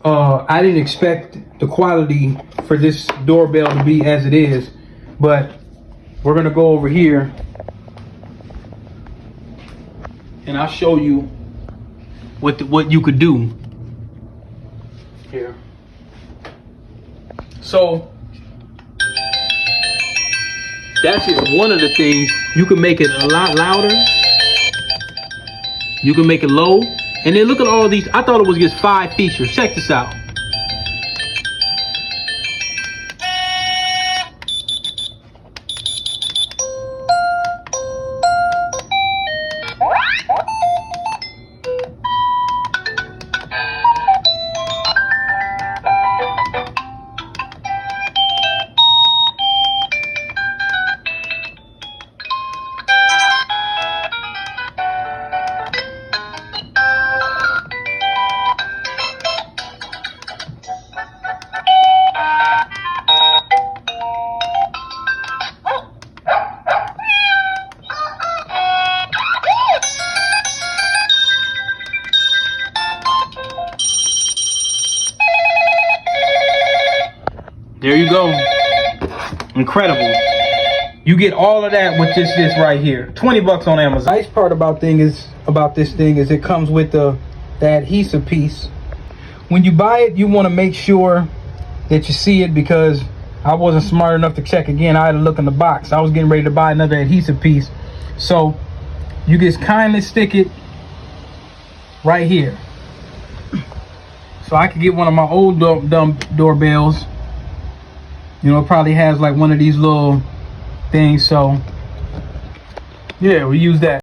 I didn't expect the quality for this doorbell to be as it is, but we're gonna go over here and I'll show you what you could do here. So that's just one of the things. You can make it a lot louder. You can make it low. And then look at all these. I thought it was just 5 features. Check this out. There you go. Incredible. You get all of that with just this right here. 20 bucks on Amazon. Nice part about this thing is it comes with the adhesive piece. When you buy it, you want to make sure that you see it, because I wasn't smart enough to check again. I had to look in the box. I was getting ready to buy another adhesive piece. So you just kindly stick it right here. So I could get one of my old dumb doorbells. You know, it probably has like one of these little things. So yeah, we use that.